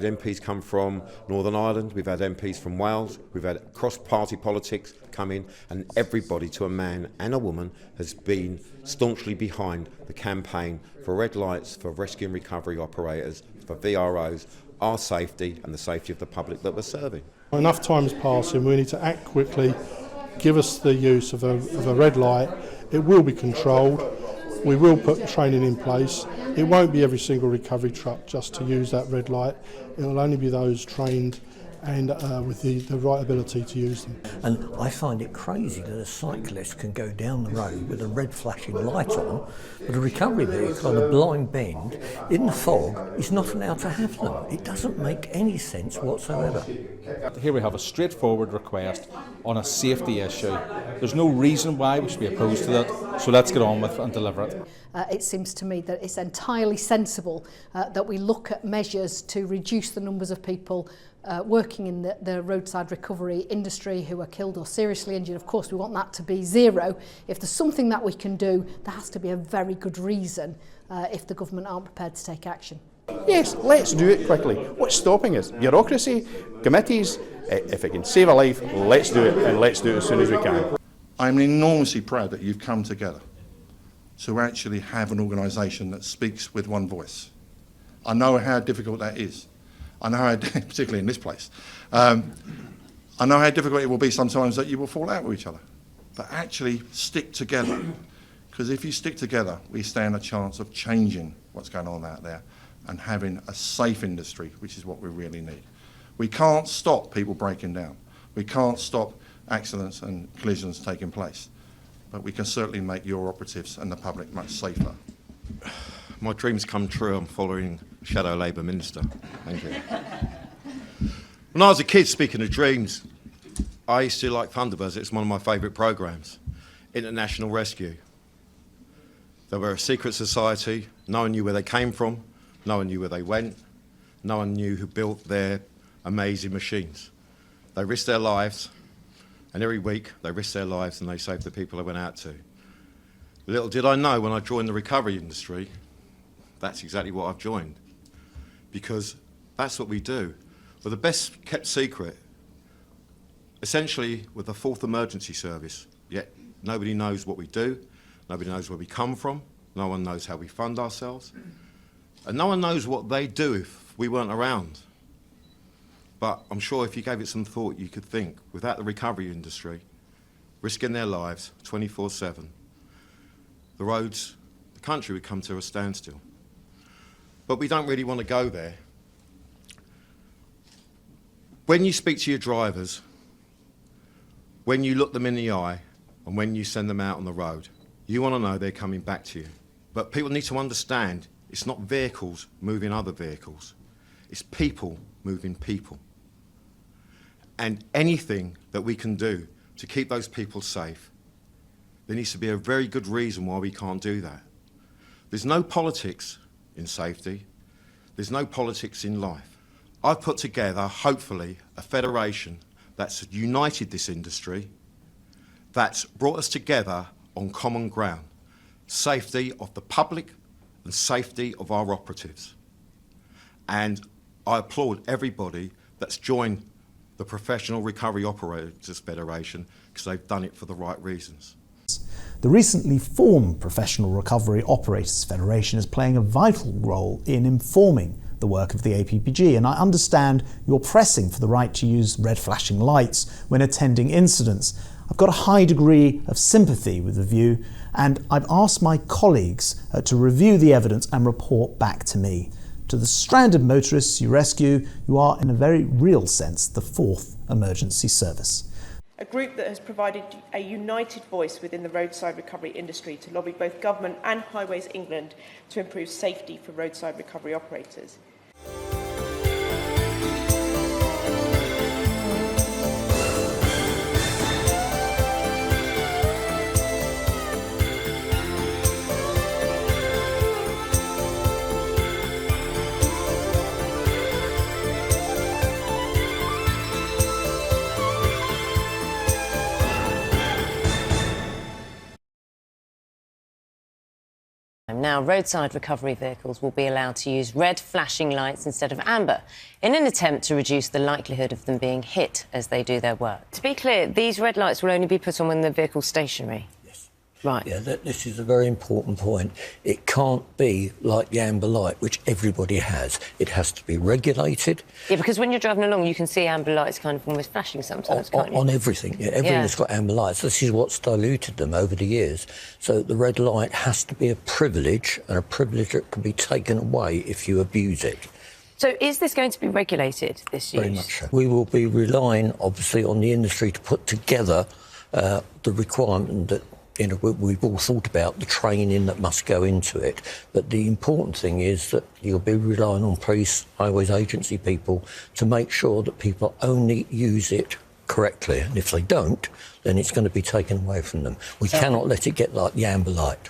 had MPs come from Northern Ireland, we've had MPs from Wales, we've had cross-party politics come in, and everybody, to a man and a woman, has been staunchly behind the campaign for red lights, for rescue and recovery operators, for VROs, our safety and the safety of the public that we're serving. Enough time is passing, we need to act quickly, give us the use of a red light. It will be controlled, we will put training in place. It won't be every single recovery truck just to use that red light. It will only be those trained and with the right ability to use them. And I find it crazy that a cyclist can go down the road with a red flashing light on, but a recovery vehicle on a blind bend in the fog is not allowed to have them. It doesn't make any sense whatsoever. Here we have a straightforward request on a safety issue. There's no reason why we should be opposed to that, so let's get on with it and deliver it. It seems to me that it's entirely sensible that we look at measures to reduce the numbers of people working in the roadside recovery industry who are killed or seriously injured. Of course, we want that to be zero. If there's something that we can do, there has to be a very good reason if the government aren't prepared to take action. Yes, let's do it quickly. What's stopping us? Bureaucracy, committees. If it can save a life, let's do it, and let's do it as soon as we can. I'm enormously proud that you've come together to actually have an organisation that speaks with one voice. I know how difficult that is. I know how, particularly in this place, I know how difficult it will be sometimes that you will fall out with each other. But actually stick together, because if you stick together, we stand a chance of changing what's going on out there and having a safe industry, which is what we really need. We can't stop people breaking down. We can't stop accidents and collisions taking place. But we can certainly make your operatives and the public much safer. My dreams come true. I'm following Shadow Labour Minister. Thank you. When I was a kid, speaking of dreams, I used to like Thunderbirds. It's one of my favourite programmes. International Rescue. They were a secret society. No one knew where they came from. No one knew where they went. No one knew who built their amazing machines. They risked their lives, and every week they risked their lives and they saved the people they went out to. Little did I know when I joined the recovery industry, that's exactly what I've joined. Because that's what we do. We're the best kept secret, essentially we're the fourth emergency service, yet nobody knows what we do, nobody knows where we come from, no one knows how we fund ourselves, and no one knows what they'd do if we weren't around. But I'm sure if you gave it some thought, you could think, without the recovery industry, risking their lives 24/7, the roads, the country would come to a standstill. But we don't really want to go there. When you speak to your drivers, when you look them in the eye, and when you send them out on the road, you want to know they're coming back to you. But people need to understand it's not vehicles moving other vehicles. It's people moving people. And anything that we can do to keep those people safe, there needs to be a very good reason why we can't do that. There's no politics in safety. There's no politics in life. I've put together, hopefully, a federation that's united this industry, that's brought us together on common ground. Safety of the public and safety of our operatives. And I applaud everybody that's joined the Professional Recovery Operators Federation because they've done it for the right reasons. The recently formed Professional Recovery Operators Federation is playing a vital role in informing the work of the APPG, and I understand you're pressing for the right to use red flashing lights when attending incidents. I've got a high degree of sympathy with the view, and I've asked my colleagues to review the evidence and report back to me. To the stranded motorists you rescue, you are in a very real sense the fourth emergency service. A group that has provided a united voice within the roadside recovery industry to lobby both government and Highways England to improve safety for roadside recovery operators. Now, roadside recovery vehicles will be allowed to use red flashing lights instead of amber in an attempt to reduce the likelihood of them being hit as they do their work. To be clear, these red lights will only be put on when the vehicle's stationary? Yes. Right. Yeah, this is a very important point. It can't be like the amber light, which everybody has. It has to be regulated. Yeah, because when you're driving along, you can see amber lights kind of almost flashing sometimes, can't you? On everything. Yeah, everything that's got amber lights. This is what's diluted them over the years. So the red light has to be a privilege, and a privilege that can be taken away if you abuse it. So is this going to be regulated, this use? Very much so. We will be relying, obviously, on the industry to put together the requirement that, you know, we've all thought about the training that must go into it. But the important thing is that you'll be relying on police, highways agency people to make sure that people only use it correctly. And if they don't, then it's going to be taken away from them. We cannot let it get like the amber light.